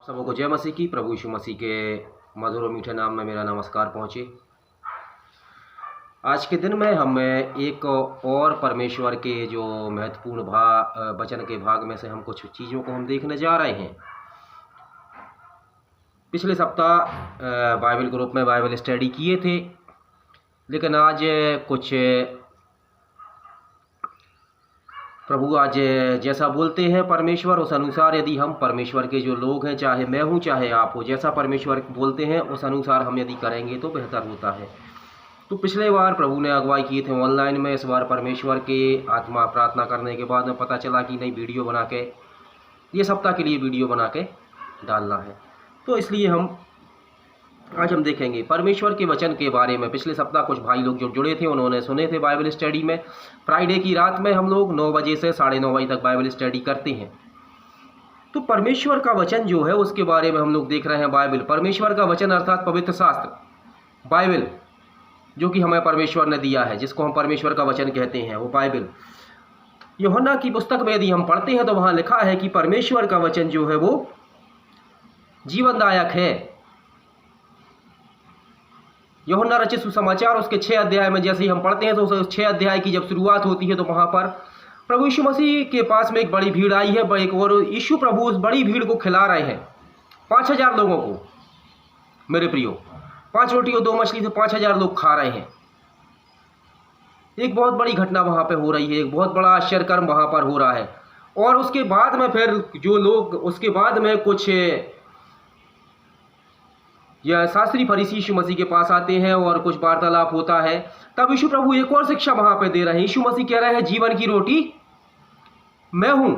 सबको जय मसीह की। प्रभु यीशु मसीह के मधुर और मीठे नाम में मेरा नमस्कार पहुँचे। आज के दिन में हम एक और परमेश्वर के जो महत्वपूर्ण वचन के भाग में से हम कुछ चीज़ों को हम देखने जा रहे हैं। पिछले सप्ताह बाइबल ग्रुप में बाइबल स्टडी किए थे, लेकिन आज कुछ प्रभु आज जैसा बोलते हैं परमेश्वर, उस अनुसार यदि हम परमेश्वर के जो लोग हैं, चाहे मैं हूँ चाहे आप हो, जैसा परमेश्वर बोलते हैं उस अनुसार हम यदि करेंगे तो बेहतर होता है। तो पिछले बार प्रभु ने अगुवाई किए थे ऑनलाइन में, इस बार परमेश्वर के आत्मा प्रार्थना करने के बाद में पता चला कि नई वीडियो बना के ये सप्ताह के लिए वीडियो बना के डालना है। तो इसलिए आज हम देखेंगे परमेश्वर के वचन के बारे में। पिछले सप्ताह कुछ भाई लोग जो जुड़े थे उन्होंने सुने थे बाइबल स्टडी में। फ्राइडे की रात में हम लोग 9 बजे से 9:30 बजे तक बाइबल स्टडी करते हैं। तो परमेश्वर का वचन जो है उसके बारे में हम लोग देख रहे हैं। बाइबल, परमेश्वर का वचन अर्थात पवित्र शास्त्र, बाइबल जो कि हमें परमेश्वर ने दिया है, जिसको हम परमेश्वर का वचन कहते हैं, वो बाइबल। यूहन्ना की पुस्तक में यदि हम पढ़ते हैं तो वहाँ लिखा है कि परमेश्वर का वचन जो है वो जीवनदायक है। यूहन्ना रचित सुसमाचार उसके 6 अध्याय में जैसे ही हम पढ़ते हैं तो उस 6 अध्याय की जब शुरुआत होती है तो वहाँ पर प्रभु यीशु मसीह के पास में एक बड़ी भीड़ आई है, और यीशु प्रभु उस बड़ी भीड़ को खिला रहे हैं 5000 लोगों को। मेरे प्रियो, 5 रोटी और 2 मछली से 5000 लोग खा रहे हैं। एक बहुत बड़ी घटना वहाँ पे हो रही है, एक बहुत बड़ा आश्चर्यकर्म वहाँ पर हो रहा है। और उसके बाद में फिर जो लोग, उसके बाद में कुछ यह शास्त्री फरीसी यीशु मसीह के पास आते हैं और कुछ वार्तालाप होता है। तब यीशु प्रभु एक और शिक्षा वहां पे दे रहे हैं। यीशु मसीह कह रहे हैं जीवन की रोटी मैं हूं।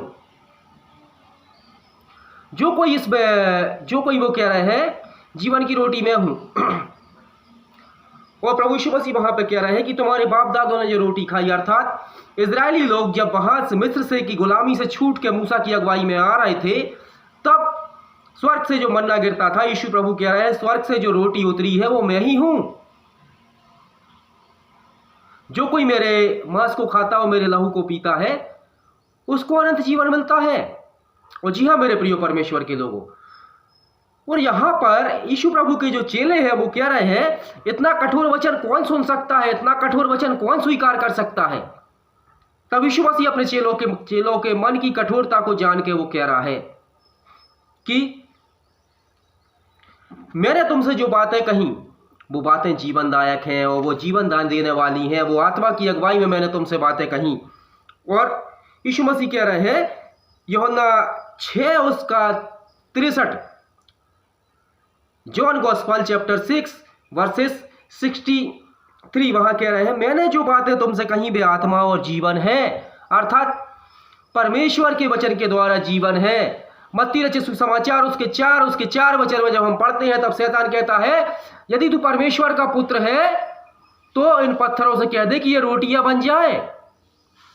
जो कोई वो कह रहे हैं जीवन की रोटी मैं हूं। और प्रभु यीशु मसीह वहां पे कह रहे हैं कि तुम्हारे बाप दादों ने जो रोटी खाई, अर्थात इजरायली लोग जब वहां से मिस्र से की गुलामी से छूट के मूसा की अगुवाई में आ रहे थे, तब स्वर्ग से जो मन्ना गिरता था, यीशु प्रभु कह रहे हैं स्वर्ग से जो रोटी उतरी है वो मैं ही हूं। जो कोई मेरे मांस को खाता और मेरे लहू को पीता है उसको अनंत जीवन मिलता है। और जी हाँ मेरे प्रिय परमेश्वर के लोगों, और यहां पर यीशु प्रभु के जो चेले हैं वो कह रहे हैं इतना कठोर वचन कौन सुन सकता है, इतना कठोर वचन कौन स्वीकार कर सकता है। तब यीशु मसीह अपने चेलों के मन की कठोरता को जान के वो कह रहा है कि मैंने तुमसे जो बातें कही वो बातें जीवनदायक हैं और वो जीवन दान देने वाली हैं। वो आत्मा की अगुवाई में मैंने तुमसे बातें कही। और यीशु मसीह कह रहे हैं यूहन्ना 6 उसका 63, जॉन गॉस्पेल चैप्टर 6 वर्सेस 63, वहां कह रहे हैं मैंने जो बातें तुमसे कही वे आत्मा और जीवन है, अर्थात परमेश्वर के वचन के द्वारा जीवन है। मत्ती रचित सुसमाचार उसके 4 वचन में जब हम पढ़ते हैं तब शैतान कहता है यदि तू परमेश्वर का पुत्र है तो इन पत्थरों से कह दे कि ये रोटियां बन जाए।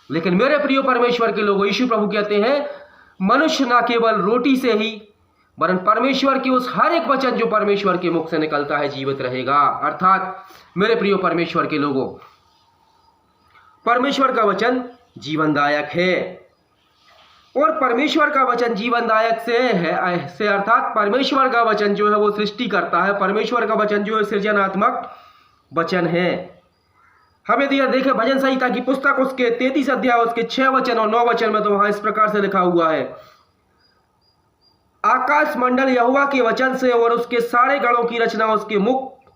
लेकिन मेरे प्रिय परमेश्वर के लोगों, यीशु प्रभु कहते हैं मनुष्य ना केवल रोटी से ही वरन परमेश्वर के उस हर एक वचन जो परमेश्वर के मुख से निकलता है जीवित रहेगा। अर्थात मेरे प्रिय परमेश्वर के लोगों, परमेश्वर का वचन जीवनदायक है। और परमेश्वर का वचन जीवनदायक से अर्थात परमेश्वर का वचन जो है वो सृष्टि करता है। परमेश्वर का वचन जो है सृजनात्मक वचन है। हम यदि देखें भजन संहिता की पुस्तक उसके 33 अध्याय उसके 6 वचन और 9 वचन में, तो वहां इस प्रकार से लिखा हुआ है आकाश मंडल यहोवा के वचन से और उसके सारे गणों की रचना उसके मुख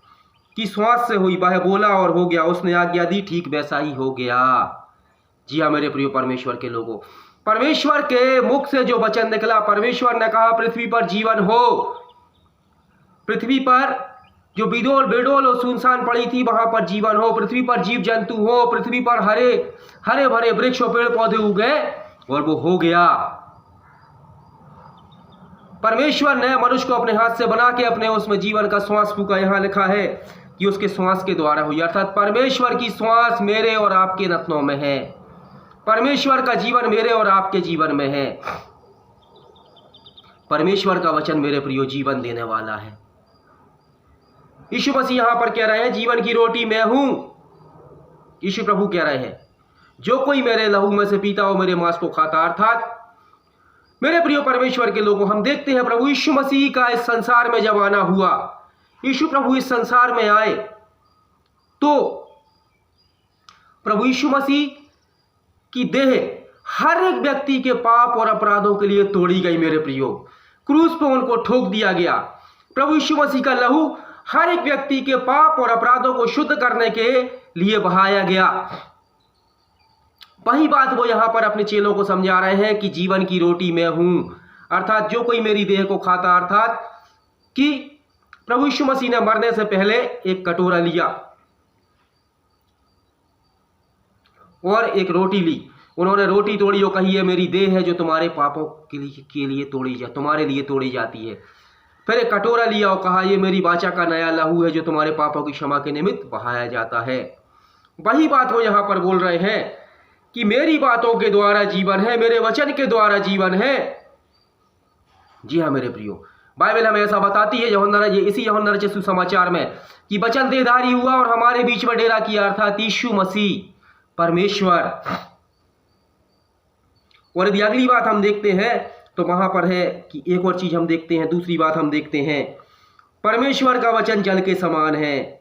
की श्वास से हुई। वह बोला और हो गया, उसने आज्ञा दी ठीक वैसा ही हो गया। जी हाँ मेरे प्रिय परमेश्वर के लोगों, परमेश्वर के मुख से जो वचन निकला, परमेश्वर ने कहा पृथ्वी पर जीवन हो। पृथ्वी पर जो बिडोल बेडोल और सुनसान पड़ी थी वहां पर जीवन हो। पृथ्वी पर जीव जंतु हो। पृथ्वी पर हरे भरे वृक्ष और पेड़ पौधे उगे, और वो हो गया। परमेश्वर ने मनुष्य को अपने हाथ से बना के अपने उसमें जीवन का श्वास फूका। यहां लिखा है कि उसके श्वास के द्वारा हुई, अर्थात परमेश्वर की श्वास मेरे और आपके नथनों में है। परमेश्वर का जीवन मेरे और आपके जीवन में है। परमेश्वर का वचन मेरे प्रियो जीवन देने वाला है। यीशु मसीह यहां पर कह रहे हैं जीवन की रोटी मैं हूं। यीशु प्रभु कह रहे हैं जो कोई मेरे लहू में से पीता हो मेरे मांस को खाता, अर्थात मेरे प्रिय परमेश्वर के लोगों, हम देखते हैं प्रभु यीशु मसीह का इस संसार में जब आना हुआ, यीशु प्रभु इस संसार में आए तो प्रभु यीशु मसीह की देह हर एक व्यक्ति के पाप और अपराधों के लिए तोड़ी गई। मेरे प्रियो, क्रूस पर उनको ठोक दिया गया। प्रभु यीशु मसीह का लहू हर एक व्यक्ति के पाप और अपराधों को शुद्ध करने के लिए बहाया गया। वही बात वो यहां पर अपने चेलों को समझा रहे हैं कि जीवन की रोटी मैं हूं, अर्थात जो कोई मेरी देह को खाता, अर्थात कि प्रभु यीशु मसीह ने मरने से पहले एक कटोरा लिया और एक रोटी ली। उन्होंने रोटी तोड़ी और कही, ये मेरी देह है जो तुम्हारे पापों के लिए तुम्हारे लिए तोड़ी जाती है। फिर एक कटोरा लिया और कहा, ये मेरी वाचा का नया लहू है जो तुम्हारे पापों की क्षमा के निमित्त बहाया जाता है। वही बात वो यहां पर बोल रहे हैं कि मेरी बातों के द्वारा जीवन है, मेरे वचन के द्वारा जीवन है। जी हाँ मेरे प्रियो, बाइबल हमें ऐसा बताती है इसी यूहन्ना रचित सुसमाचार में कि वचन देहधारी हुआ और हमारे बीच में डेरा किया, अर्थात यीशु मसीह परमेश्वर। और यदि अगली बात हम देखते हैं तो वहां पर है कि एक और चीज हम देखते हैं, दूसरी बात हम देखते हैं, परमेश्वर का वचन जल के समान है।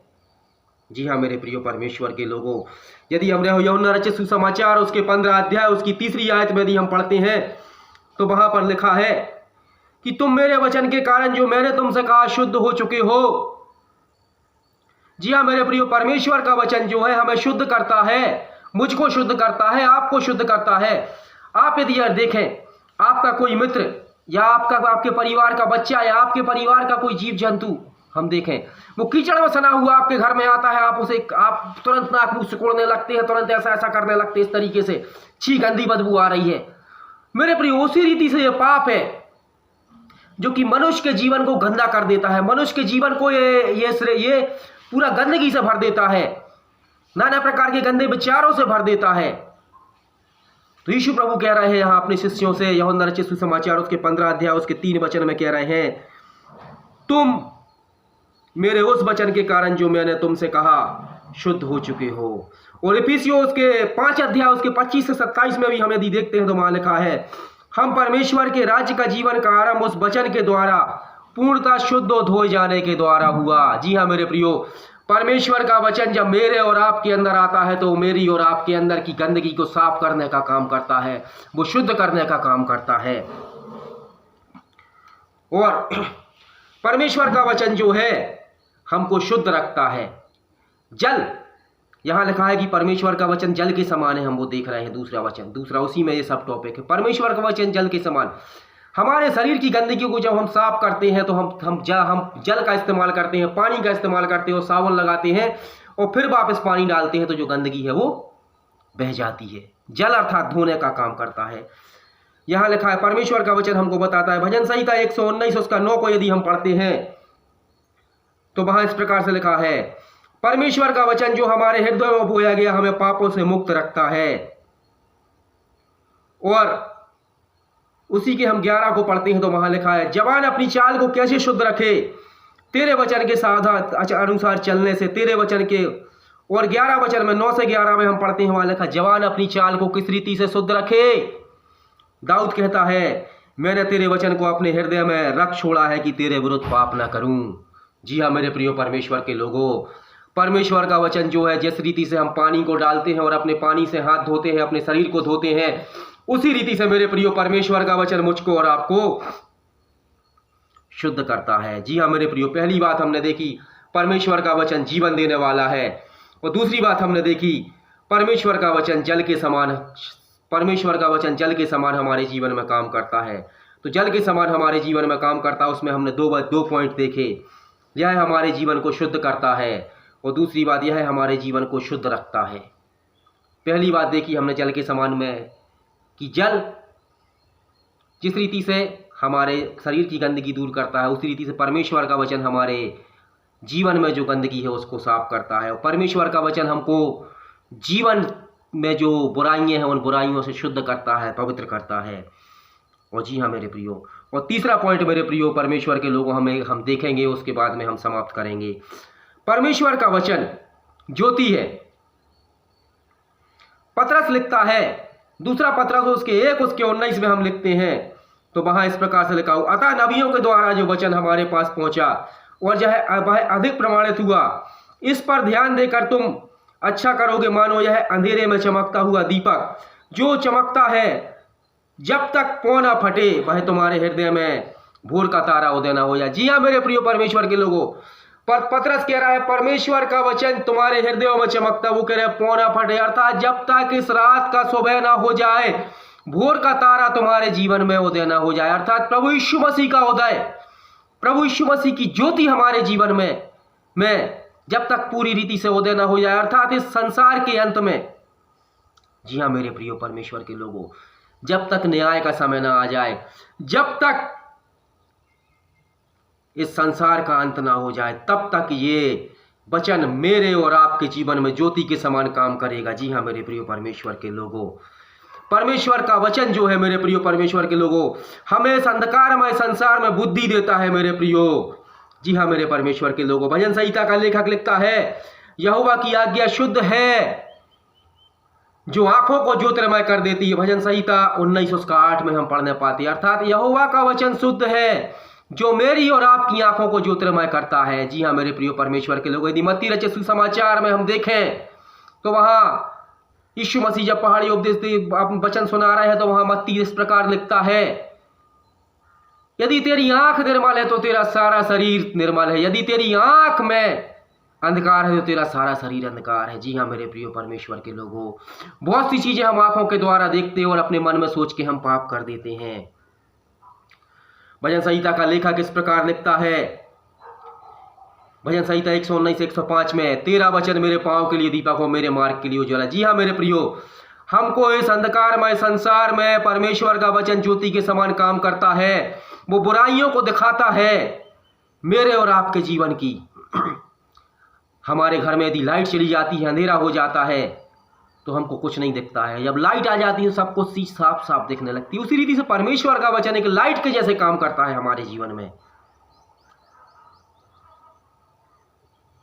जी हाँ मेरे प्रियो परमेश्वर के लोगों, यदि हम यूहन्ना रचित सुसमाचार उसके 15 अध्याय उसकी 3री आयत में यदि हम पढ़ते हैं तो वहां पर लिखा है कि तुम मेरे वचन के कारण जो मैंने तुमसे कहा शुद्ध हो चुके हो। जी हाँ मेरे प्रियो, परमेश्वर का वचन जो है हमें शुद्ध करता है, मुझको शुद्ध करता है, आपको शुद्ध करता है। आप यदि यार देखें, आपका कोई मित्र या आपके परिवार का बच्चा या आपके परिवार का कोई जीव जंतु हम देखें, वो कीचड़ में सना हुआ आपके घर में आता है, आप तुरंत नाक मुंह सिकोड़ने लगते हैं, तुरंत ऐसा करने लगते हैं, इस तरीके से छी गंदी बदबू आ रही है। मेरे प्रिय, उसी रीति से ये पाप है जो कि मनुष्य के जीवन को गंदा कर देता है, मनुष्य के जीवन को ये पूरा गंदगी से भर देता है, नाना प्रकार के गंदे विचारों से भर देता है। तो यीशु प्रभु कह रहे हैं यहां अपने शिष्यों से, यूहन्ना रचित सुसमाचार उसके 15 अध्याय उसके 3 वचन में कह रहे हैं, तुम मेरे उस वचन के कारण जो मैंने तुमसे कहा शुद्ध हो चुके हो। और इफिसियों उसके 5 अध्याय उसके 25 से 27 में भी हम यदि देखते हैं तो वहां लिखा है, हम परमेश्वर के राज्य का जीवन का आरंभ उस वचन के द्वारा पूर्णतः शुद्ध और धोए जाने के द्वारा हुआ। जी हाँ मेरे प्रियो, परमेश्वर का वचन जब मेरे और आपके अंदर आता है तो मेरी और आपके अंदर की गंदगी को साफ करने का काम करता है, वो शुद्ध करने का काम करता है। और परमेश्वर का वचन जो है हमको शुद्ध रखता है। जल, यहां लिखा है कि परमेश्वर का वचन जल के समान है, हम वो देख रहे हैं दूसरा उसी में ये सब टॉपिक है। परमेश्वर का वचन जल के समान, हमारे शरीर की गंदगी को जब हम साफ करते हैं तो हम जल का इस्तेमाल करते हैं, पानी का इस्तेमाल करते हैं और साबुन लगाते हैं और फिर वापस पानी डालते हैं तो जो गंदगी है वो बह जाती है। जल अर्थात धोने का काम करता है। यहां लिखा है परमेश्वर का वचन हमको बताता है, भजन संहिता 119 उसका 9 को यदि हम पढ़ते हैं तो वहां इस प्रकार से लिखा है, परमेश्वर का वचन जो हमारे हृदय में बोया गया हमें पापों से मुक्त रखता है। और उसी के हम 11 को पढ़ते हैं तो वहां लिखा है, जवान अपनी चाल को कैसे शुद्ध रखे, तेरे वचन के अनुसार चलने से, तेरे वचन के। और 11 वचन में 9 से 11 में हम पढ़ते हैं, वहां लिखा, जवान अपनी चाल को किस रीति से शुद्ध रखे। दाऊद कहता है, मैंने तेरे वचन को अपने हृदय में रख छोड़ा है कि तेरे विरुद्ध पाप ना करूं। जी हाँ मेरे प्रिय परमेश्वर के लोगों, परमेश्वर का वचन जो है जिस रीति से हम पानी को डालते हैं और अपने पानी से हाथ धोते हैं, अपने शरीर को धोते हैं, उसी रीति से मेरे प्रियो परमेश्वर का वचन मुझको और आपको शुद्ध करता है। जी हाँ मेरे प्रियो, पहली बात हमने देखी परमेश्वर का वचन जीवन देने वाला है, और दूसरी बात हमने देखी परमेश्वर का वचन जल के समान हमारे जीवन में काम करता है। तो जल के समान हमारे जीवन में काम करता है, उसमें हमने दो पॉइंट देखे। यह हमारे जीवन को शुद्ध करता है और दूसरी बात यह है हमारे जीवन को शुद्ध रखता है। पहली बात देखी हमने जल के समान में कि जल जिस रीति से हमारे शरीर की गंदगी दूर करता है, उसी रीति से परमेश्वर का वचन हमारे जीवन में जो गंदगी है उसको साफ करता है। और परमेश्वर का वचन हमको जीवन में जो बुराइयां हैं उन बुराइयों से शुद्ध करता है, पवित्र करता है। और जी हाँ मेरे प्रियो, और तीसरा पॉइंट मेरे प्रियो परमेश्वर के लोगों हम देखेंगे, उसके बाद में हम समाप्त करेंगे। परमेश्वर का वचन ज्योति है। पतरस लिखता है, दूसरा पतरस उसके 1 उसके 19 में हम लिखते हैं तो वहां इस प्रकार से लिखा हो, अतः नबियों के द्वारा जो वचन हमारे पास पहुंचा और वह अधिक प्रमाणित हुआ, इस पर ध्यान देकर तुम अच्छा करोगे, मानो यह अंधेरे में चमकता हुआ दीपक जो चमकता है जब तक पौ ना फटे, वह तुम्हारे हृदय में भोर का तारा उदय ना हो जाए। जी हाँ मेरे प्रिय परमेश्वर के लोगों, पर पतरस कह रहा है परमेश्वर का वचन तुम्हारे हृदयों में चमकता, वो कह रहे पौ ना फटे, अर्थात जब तक इस रात का सुबह ना हो जाए, भोर का तारा तुम्हारे जीवन में उदय ना हो जाए, अर्थात प्रभु यीशु मसीह का उदय, प्रभु यीशु मसीह की ज्योति हमारे जीवन में जब तक पूरी रीति से उदय ना हो जाए, अर्थात इस संसार के अंत में। जी हाँ मेरे प्रिय परमेश्वर के लोगों, जब तक न्याय का समय ना आ जाए, जब तक इस संसार का अंत ना हो जाए, तब तक ये वचन मेरे और आपके जीवन में ज्योति के समान काम करेगा। जी हाँ मेरे प्रिय परमेश्वर के लोगों, परमेश्वर का वचन जो है मेरे प्रिय परमेश्वर के लोगों, हमें इस अंधकारमय संसार में बुद्धि देता है मेरे प्रियो। जी हाँ मेरे परमेश्वर के लोगों, भजन संहिता का लेखक लिखता है, यहोवा की आज्ञा शुद्ध है जो आंखों को ज्योतिर्मय कर देती है। भजन संहिता 19:8 में हम पढ़ने पाते हैं, अर्थात यहोवा का वचन शुद्ध है जो मेरी और आपकी आंखों को ज्योतिर्मय करता है। जी हाँ मेरे प्रिय परमेश्वर के लोगों, यदि मत्ती रचित सुसमाचार में हम देखें तो वहां यीशु मसीह जब पहाड़ी उपदेश वचन सुना रहे हैं तो वहां मत्ती इस प्रकार लिखता है, यदि तेरी आंख निर्मल है तो तेरा सारा शरीर निर्मल है, यदि तेरी आंख में अंधकार है तो तेरा सारा शरीर अंधकार है। जी हाँ मेरे प्रिय परमेश्वर के लोगों, बहुत सी चीजें हम आंखों के द्वारा देखते हैं और अपने मन में सोच के हम पाप कर देते हैं। भजन संहिता का लेखक इस प्रकार लिखता है, भजन संहिता 119 से 105 में, तेरा वचन मेरे पांव के लिए दीपक हो, मेरे मार्ग के लिए उज्ज्वला। जी हाँ मेरे प्रियो, हमको इस अंधकारमय संसार में परमेश्वर का वचन ज्योति के समान काम करता है, वो बुराइयों को दिखाता है मेरे और आपके जीवन की। हमारे घर में यदि लाइट चली जाती है, अंधेरा हो जाता है तो हमको कुछ नहीं दिखता है, जब लाइट आ जाती है सब कुछ चीज साफ साफ दिखने लगती है। उसी रीति से परमेश्वर का वचन एक लाइट के जैसे काम करता है हमारे जीवन में,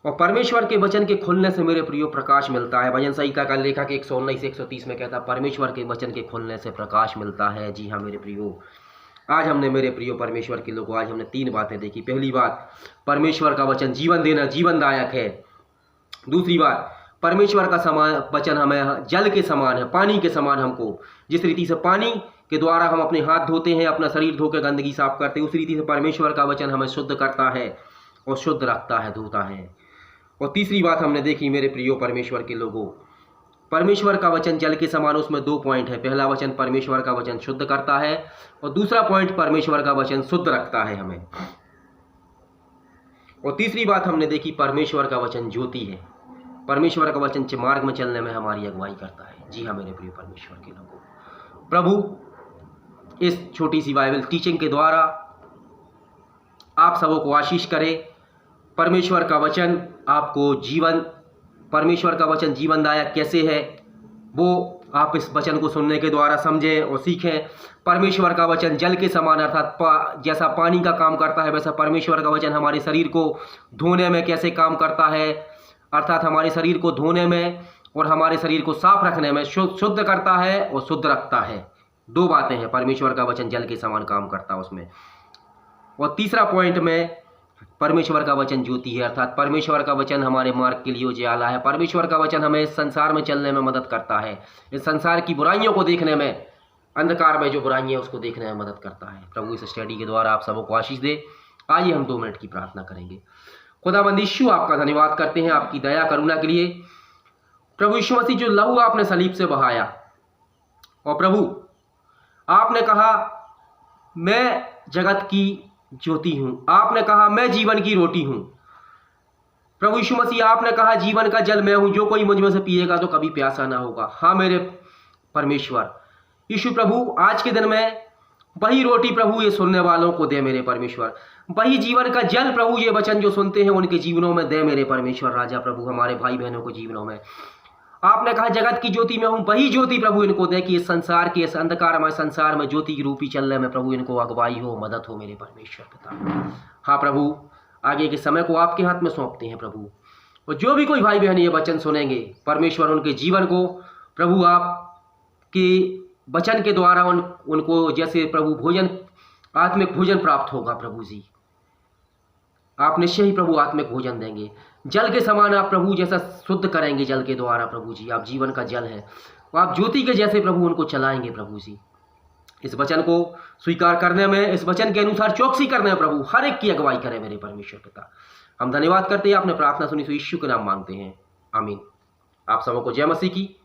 और परमेश्वर के वचन के खुलने से मेरे प्रियो प्रकाश मिलता है। भजन संहिता का लेखक 119 से 130 में कहता है, परमेश्वर के वचन के खुलने से प्रकाश मिलता है। जी हाँ मेरे प्रियो, आज हमने मेरे प्रियो परमेश्वर के लोगों, आज हमने 3 बातें देखी। पहली बात, परमेश्वर का वचन जीवन देना, जीवनदायक है। दूसरी बात, परमेश्वर का वचन हमें जल के समान है, पानी के समान, हमको जिस रीति से पानी के द्वारा हम अपने हाथ धोते हैं, अपना शरीर धो के गंदगी साफ करते हैं, उसी रीति से परमेश्वर का वचन हमें शुद्ध करता है और शुद्ध रखता है, धोता है। और तीसरी बात हमने देखी मेरे प्रियो परमेश्वर के लोगों, परमेश्वर का वचन जल के समान, उसमें 2 पॉइंट है। पहला वचन, परमेश्वर का वचन शुद्ध करता है, और दूसरा पॉइंट, परमेश्वर का वचन शुद्ध रखता है हमें। और तीसरी बात हमने देखी, परमेश्वर का वचन ज्योति है, परमेश्वर का वचन मार्ग में चलने में हमारी अगुवाई करता है। जी हाँ मेरे प्रिय परमेश्वर के लोगों, प्रभु इस छोटी सी बाइबल टीचिंग के द्वारा आप सबों को आशीष करे। परमेश्वर का वचन आपको जीवन, परमेश्वर का वचन जीवनदायक कैसे है वो आप इस वचन को सुनने के द्वारा समझें और सीखें। परमेश्वर का वचन जल के समान, अर्थात जैसा पानी का काम करता है, वैसा परमेश्वर का वचन हमारे शरीर को धोने में कैसे काम करता है, अर्थात हमारे शरीर को धोने में और हमारे शरीर को साफ रखने में शुद्ध करता है और शुद्ध रखता है। 2 बातें हैं, परमेश्वर का वचन जल के समान काम करता है उसमें। और तीसरा पॉइंट में, परमेश्वर का वचन ज्योति है, अर्थात परमेश्वर का वचन हमारे मार्ग के लिए उजियाला है। परमेश्वर का वचन हमें इस संसार में चलने में मदद करता है, इस संसार की बुराइयों को देखने में, अंधकार में जो बुराइयां है उसको देखने में मदद करता है। प्रभु इस स्टडी के द्वारा आप सबों को आशीष दे। आइए हम 2 मिनट की प्रार्थना करेंगे। खुदावंद यीशु, आपका धन्यवाद करते हैं आपकी दया करुणा के लिए। प्रभु यीशु मसीह, जो लहू आपने सलीब से बहाया, और प्रभु आपने कहा मैं जगत की ज्योति हूं, आपने कहा मैं जीवन की रोटी हूं। प्रभु यीशु मसीह, आपने कहा जीवन का जल मैं हूं, जो कोई मुझ में से पिएगा तो कभी प्यासा ना होगा। हाँ मेरे परमेश्वर यीशु प्रभु, आज के दिन में वही रोटी प्रभु ये सुनने वालों को दे मेरे परमेश्वर, वही जीवन का जल प्रभु ये वचन जो सुनते हैं उनके जीवनों में दे मेरे परमेश्वर राजा। प्रभु हमारे भाई बहनों को जीवनों में, आपने कहा जगत की ज्योति में हूं, वही ज्योति प्रभु इनको दे कि इस संसार के, इस अंधकारमय संसार में ज्योति की रूपी चलने में प्रभु इनको अगुवाई हो, मदद हो मेरे परमेश्वर पिता। हाँ प्रभु, आगे के समय को आपके हाथ में सौंपते हैं प्रभु, और जो भी कोई भाई बहन ये वचन सुनेंगे परमेश्वर, उनके जीवन को प्रभु आपके वचन के द्वारा उनको जैसे प्रभु भोजन आत्मिक भोजन प्राप्त होगा प्रभु जी। आप निश्चय ही प्रभु आत्मिक भोजन देंगे। जल के समान आप प्रभु जैसा शुद्ध करेंगे जल के द्वारा प्रभु जी। आप जीवन का जल है, आप ज्योति के जैसे प्रभु उनको चलाएंगे प्रभु जी। इस वचन को स्वीकार करने में, इस वचन के अनुसार चौकसी करने में प्रभु हर एक की अगुवाई करें मेरे परमेश्वर पिता। हम धन्यवाद करते हैं, आपने प्रार्थना सुनी, सो यीशु के नाम मांगते हैं, आमीन। आप सबों को जय मसीह की।